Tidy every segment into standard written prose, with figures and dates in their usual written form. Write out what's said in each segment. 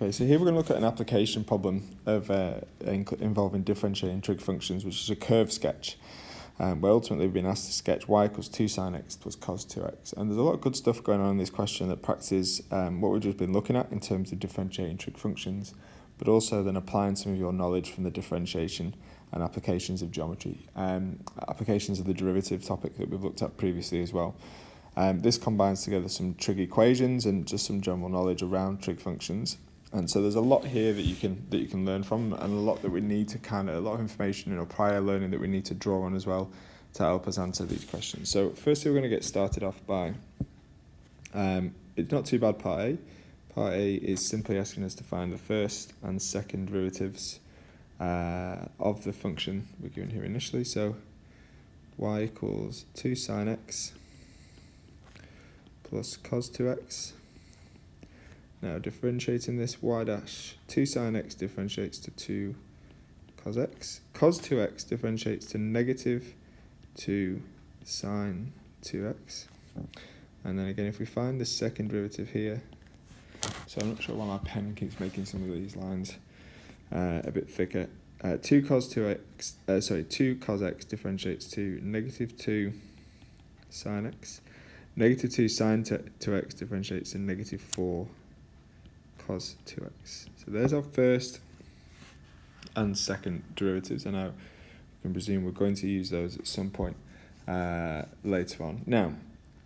Okay, so here we're going to look at an application problem of involving differentiating trig functions, which is a curve sketch, where ultimately we've been asked to sketch y equals 2 sine x plus cos 2x. And there's a lot of good stuff going on in this question that practices what we've just been looking at in terms of differentiating trig functions, but also then applying some of your knowledge from the differentiation and applications of geometry, applications of the derivative topic that we've looked at previously as well. This combines together some trig equations and just some general knowledge around trig functions. And so there's a lot here that you can learn from, and a lot that we need to a lot of information, prior learning that we need to draw on as well to help us answer these questions. So firstly, we're going to get started off by, it's not too bad, part A. Part A is simply asking us to find the first and second derivatives of the function we're given here initially. So y equals 2 sine x plus cos 2x. Now differentiating this, y dash 2 sine x differentiates to 2 cos x. Cos 2x differentiates to negative 2 sine 2x. And then again, if we find the second derivative here, so I'm not sure why my pen keeps making some of these lines a bit thicker. 2 cos x differentiates to negative 2 sine x. Negative 2 sine 2x differentiates to negative 4 cos 2x. So there's our first and second derivatives, and now we can presume we're going to use those at some point later on. Now,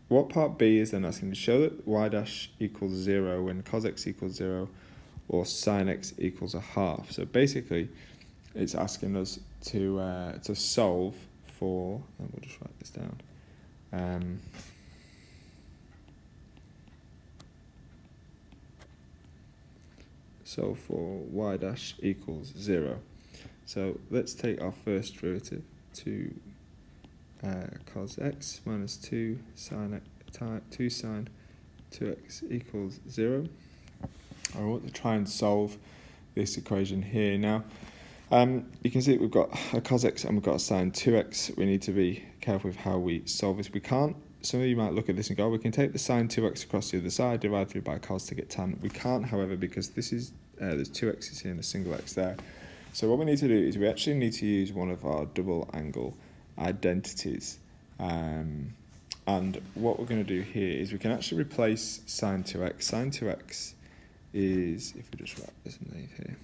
what part B is then asking to show that y dash equals 0 when cos x equals 0 or sine x equals a half. So basically, it's asking us to solve for, and we'll just write this down. So for y dash equals 0. So let's take our first derivative to cos x minus 2 sine 2x equals 0. I want to try and solve this equation here. Now, you can see that we've got a cos x and we've got a sine 2x. We need to be careful with how we solve this. We can't. Some of you might look at this and go, we can take the sine 2x across the other side, divide through by cos to get tan. We can't, however, because this is there's 2 x's here and a single x there. So what we need to do is we actually need to use one of our double angle identities. And what we're going to do here is we can actually replace sine 2x. Sine 2x is, if we just write this underneath here,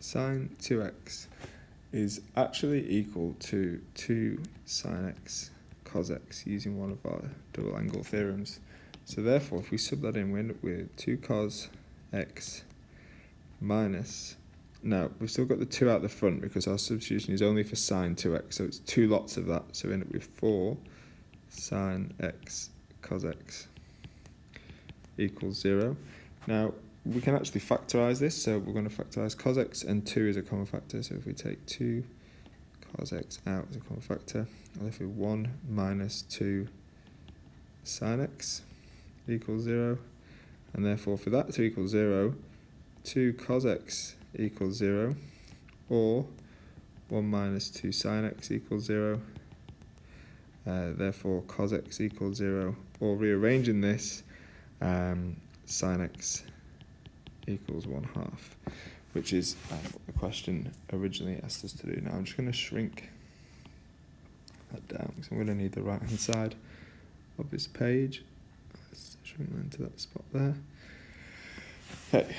sine 2x is actually equal to 2 sine x cos x using one of our double angle theorems. So therefore, if we sub that in, we end up with 2 cos x minus, now we've still got the 2 out the front because our substitution is only for sine 2x, so it's 2 lots of that, so we end up with 4 sine x cos x equals 0. Now, we can actually factorise this, so we're going to factorise cos x, and 2 is a common factor, so if we take 2 cos x out as a common factor, I'll left with 1 minus 2 sine x equals 0, and therefore for that to equal 0, 2 cos x equals 0, or 1 minus 2 sine x equals 0, therefore cos x equals 0, or rearranging this, sine x equals 1/2, which is what the question originally asked us to do. Now I'm just going to shrink that down because I'm going to need the right hand side of this page. Let's shrink that into that spot there. Okay.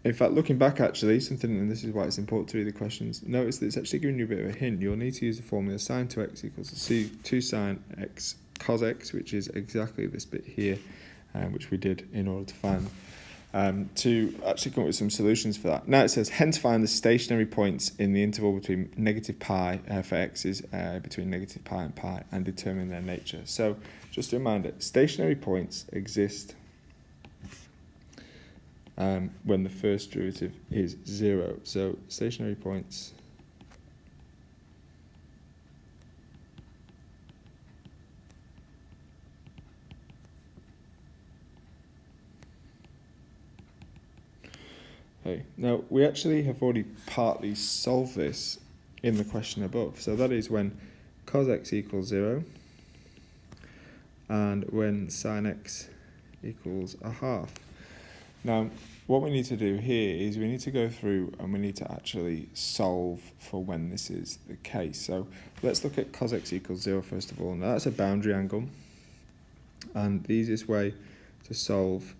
In fact, looking back actually, and this is why it's important to read the questions, notice that it's actually giving you a bit of a hint. You'll need to use the formula sine 2x equals to 2 sine x cos x, which is exactly this bit here, which we did in order to find to actually come up with some solutions for that. Now it says, hence find the stationary points in the interval between negative pi for x's, between negative pi and pi, and determine their nature. So just a reminder, stationary points exist when the first derivative is 0. So stationary points Okay. Now, we actually have already partly solved this in the question above. So that is when cos x equals 0 and when sine x equals a half. Now, what we need to do here is we need to go through and we need to actually solve for when this is the case. So let's look at cos x equals 0 first of all. Now that's a boundary angle, and the easiest way to solve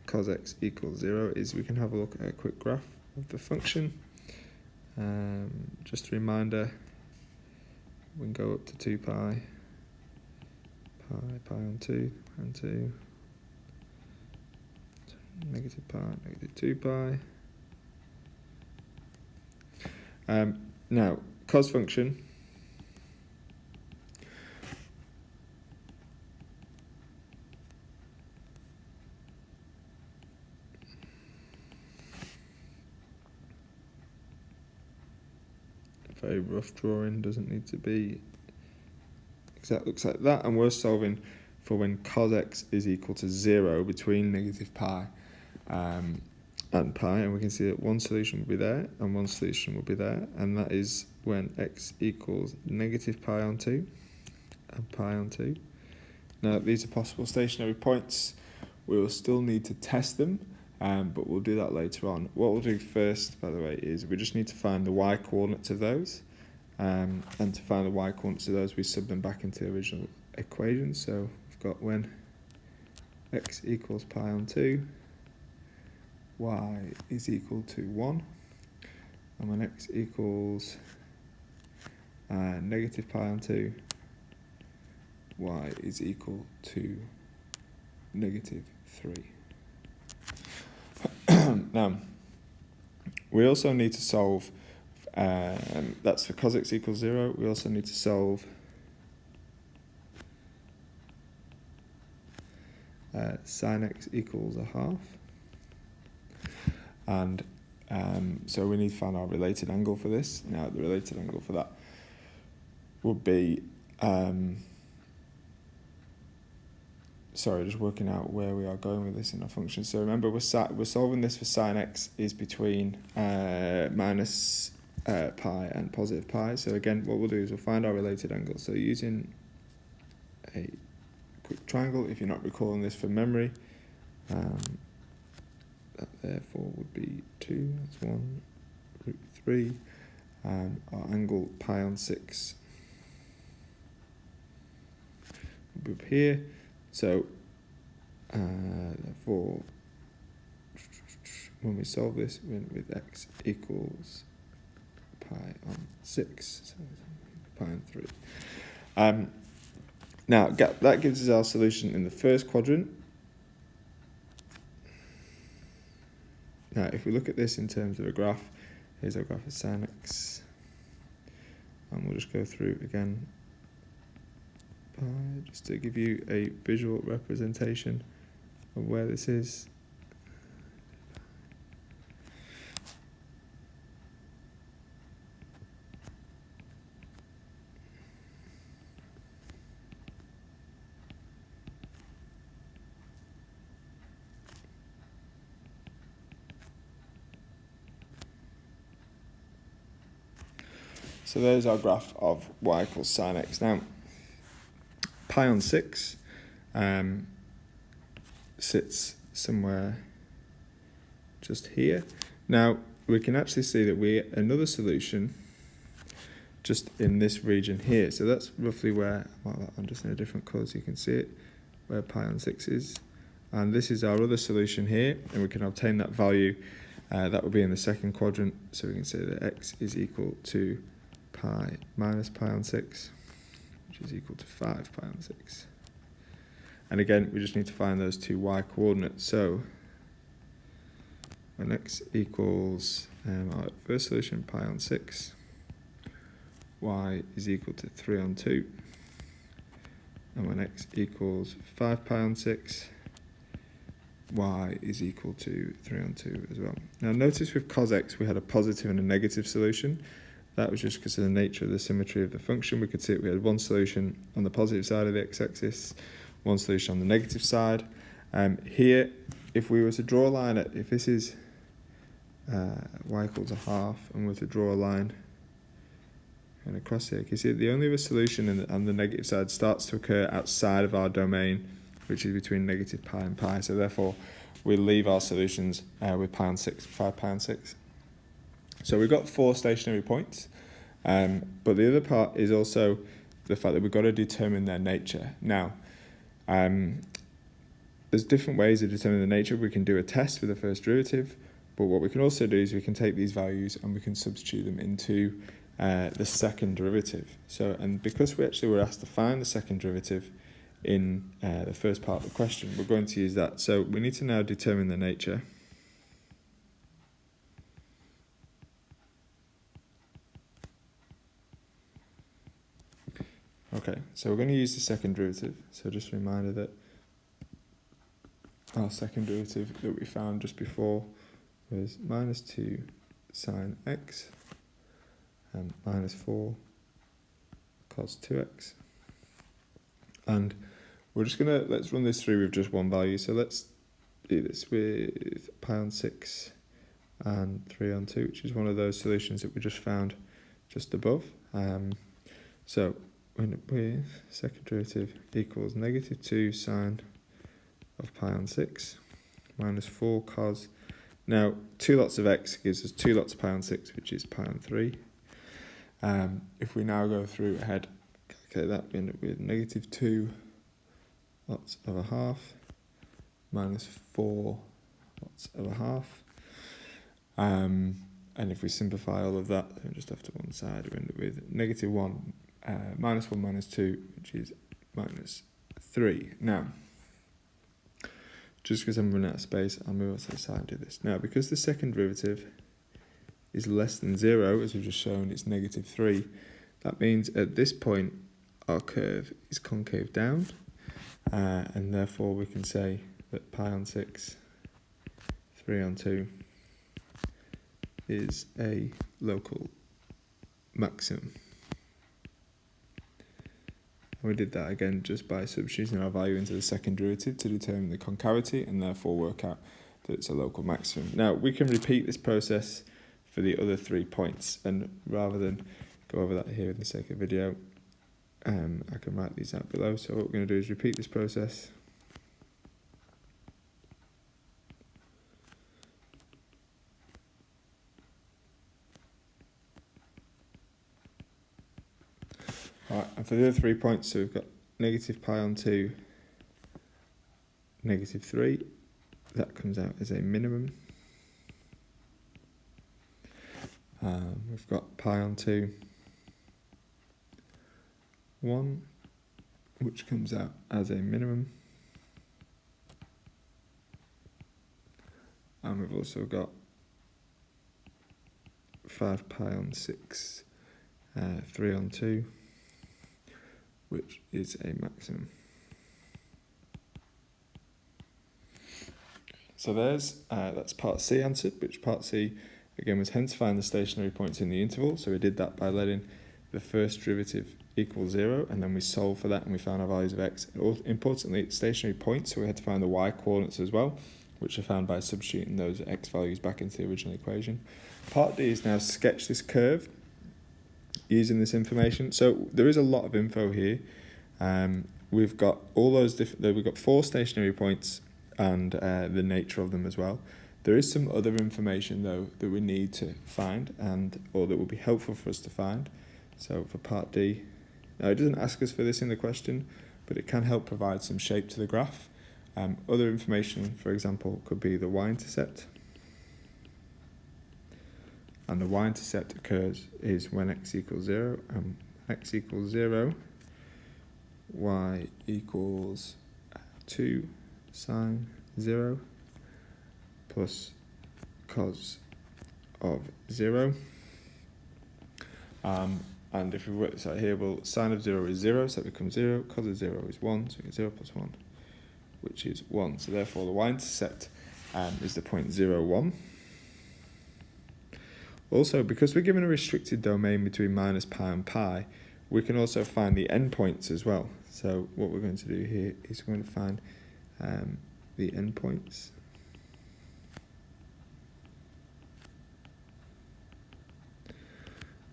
cos x equals 0 is we can have a look at a quick graph of the function. Just a reminder, we can go up to 2 pi, pi on 2, and 2, negative pi, negative 2 pi. Now, cos function, very rough drawing, doesn't need to be exact, looks like that, and we're solving for when cos x is equal to 0 between negative pi and pi, and we can see that one solution will be there and one solution will be there, and that is when x equals negative pi on 2 and pi on 2. Now these are possible stationary points. We will still need to test them, but we'll do that later on. What we'll do first, by the way, is we just need to find the y coordinates of those, and to find the y coordinates of those we sub them back into the original equation. So we've got when x equals pi on 2, y is equal to 1, and when x equals negative pi on 2, y is equal to negative 3. Now, we also need to solve, that's for cos x equals 0, we also need to solve sin x equals a half. And so we need to find our related angle for this. Now, the related angle for that would be, sorry, just working out where we are going with this in our function. So remember, we're solving this for sin x is between minus pi and positive pi. So again, what we'll do is we'll find our related angle. So using a quick triangle, if you're not recalling this from memory, that therefore would be 2, that's 1, root 3, and our angle pi on 6 will be up here. So therefore, when we solve this with x equals pi on 6, so pi on 3. Now that gives us our solution in the first quadrant. Now, if we look at this in terms of a graph, here's our graph of sin x, and we'll just go through again just to give you a visual representation of where this is. So there's our graph of y equals sin x. Now, pi on 6 sits somewhere just here. Now, we can actually see that we get another solution just in this region here. So that's roughly where, well, I'm just in a different colour so you can see it, where pi on 6 is. And this is our other solution here, and we can obtain that value. That would be in the second quadrant. So we can say that x is equal to pi minus pi on 6, which is equal to 5 pi on 6. And again, we just need to find those two y coordinates. So when x equals, our first solution, pi on 6, y is equal to 3 on 2. And when x equals 5 pi on 6, y is equal to 3 on 2 as well. Now notice with cos x we had a positive and a negative solution. That was just because of the nature of the symmetry of the function. We could see that we had one solution on the positive side of the x-axis, one solution on the negative side. Here, if we were to draw a line at, if this is y equals a half, and we were to draw a line and across here. You see the only other solution on the negative side starts to occur outside of our domain, which is between negative pi and pi. So therefore, we'll leave our solutions with pi and 6, 5 pi and 6. So we've got 4 stationary points, but the other part is also the fact that we've got to determine their nature. Now, there's different ways of determining the nature. We can do a test with the first derivative, but what we can also do is we can take these values and we can substitute them into the second derivative. So, and because we actually were asked to find the second derivative in the first part of the question, we're going to use that. So we need to now determine the nature. Okay, so we're going to use the second derivative. So just a reminder that our second derivative that we found just before was minus 2 sine x and minus 4 cos 2x. And we're just going to, let's run this through with just one value. So let's do this with pi on 6 and 3 on 2, which is one of those solutions that we just found just above. So with second derivative equals negative 2 sine of pi on 6 minus 4 cos. Now, 2 lots of x gives us 2 lots of pi on 6, which is pi on 3. If we now go through ahead, calculate that, we end up with negative 2 lots of a half minus 4 lots of a half. And if we simplify all of that, then just off to one side, we end up with negative 1, minus 1 minus 2, which is minus 3. Now, just because I'm running out of space, I'll move on to the side and do this. Now, because the second derivative is less than 0, as we've just shown, it's negative 3, that means at this point, our curve is concave down, and therefore we can say that pi on 6, 3 on 2 is a local maximum. We did that again just by substituting our value into the second derivative to determine the concavity and therefore work out that it's a local maximum. Now we can repeat this process for the other 3 points, and rather than go over that here in the sake of video, I can write these out below. So what we're going to do is repeat this process. Alright, and for the other 3 points, so we've got negative pi on 2, negative 3, that comes out as a minimum. We've got pi on 2, 1, which comes out as a minimum. And we've also got 5 pi on 6, 3 on 2, which is a maximum. So there's, that's part C answered, which part C, again, was hence find the stationary points in the interval. So we did that by letting the first derivative equal 0, and then we solved for that and we found our values of x. Importantly, it's stationary points, so we had to find the y coordinates as well, which are found by substituting those x values back into the original equation. Part D is now sketch this curve using this information. So there is a lot of info here. We've got all those different, we've got 4 stationary points and the nature of them as well. There is some other information though that we need to find or that will be helpful for us to find. So for part D, now it doesn't ask us for this in the question, but it can help provide some shape to the graph. Other information, for example, could be the y-intercept. And the y-intercept occurs is when x equals 0, and x equals 0, y equals 2 sine 0 plus cos of 0. And if we work this out here, well, sine of 0 is 0, so it becomes 0, cos of 0 is 1, so we get 0 plus 1, which is 1. So therefore the y-intercept is the point 0, 1. Also, because we're given a restricted domain between minus pi and pi, we can also find the endpoints as well. So what we're going to do here is we're going to find the endpoints.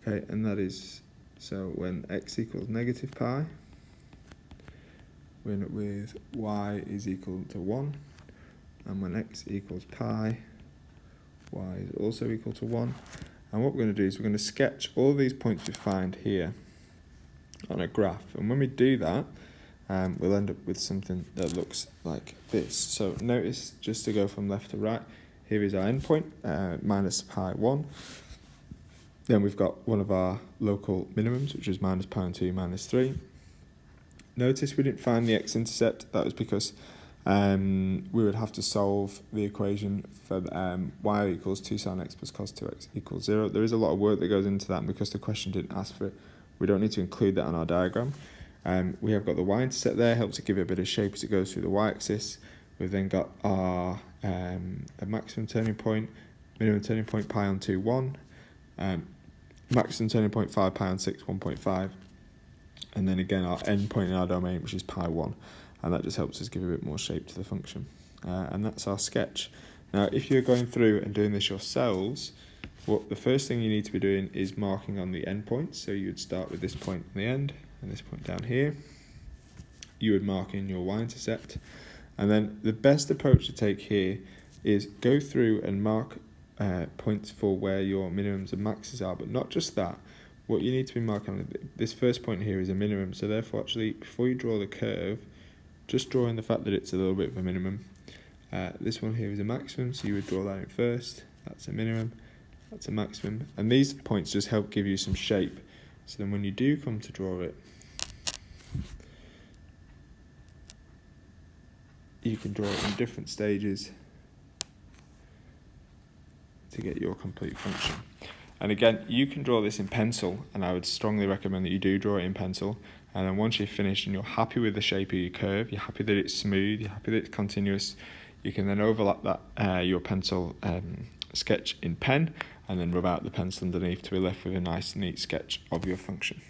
Okay, and that is So when x equals negative pi, we end up with y is equal to 1. And when x equals pi, y is also equal to 1. And what we're going to do is we're going to sketch all these points we find here on a graph. And when we do that, we'll end up with something that looks like this. So notice, just to go from left to right, here is our endpoint, minus pi 1. Then we've got one of our local minimums, which is minus pi and 2 minus 3. Notice we didn't find the x-intercept. That was because we would have to solve the equation for y equals 2 sine x plus cos 2x equals 0. There is a lot of work that goes into that, and because the question didn't ask for it, we don't need to include that on our diagram. We have got the y-intercept there, helps to give it a bit of shape as it goes through the y-axis. We've then got our a maximum turning point, minimum turning point pi on 2, 1, maximum turning point 5, pi on 6, 1.5, and then again our end point in our domain, which is pi 1, and that just helps us give a bit more shape to the function. And that's our sketch. Now, if you're going through and doing this yourselves, the first thing you need to be doing is marking on the endpoints. So you would start with this point on the end and this point down here. You would mark in your y-intercept. And then the best approach to take here is go through and mark points for where your minimums and maxes are, but not just that. What you need to be marking on this first point here is a minimum. So therefore, actually, before you draw the curve, just draw in the fact that it's a little bit of a minimum. This one here is a maximum, so you would draw that in first. That's a minimum, that's a maximum. And these points just help give you some shape. So then when you do come to draw it, you can draw it in different stages to get your complete function. And again, you can draw this in pencil, and I would strongly recommend that you do draw it in pencil. And then once you've finished and you're happy with the shape of your curve, you're happy that it's smooth, you're happy that it's continuous, you can then overlap that your pencil sketch in pen, and then rub out the pencil underneath to be left with a nice, neat sketch of your function.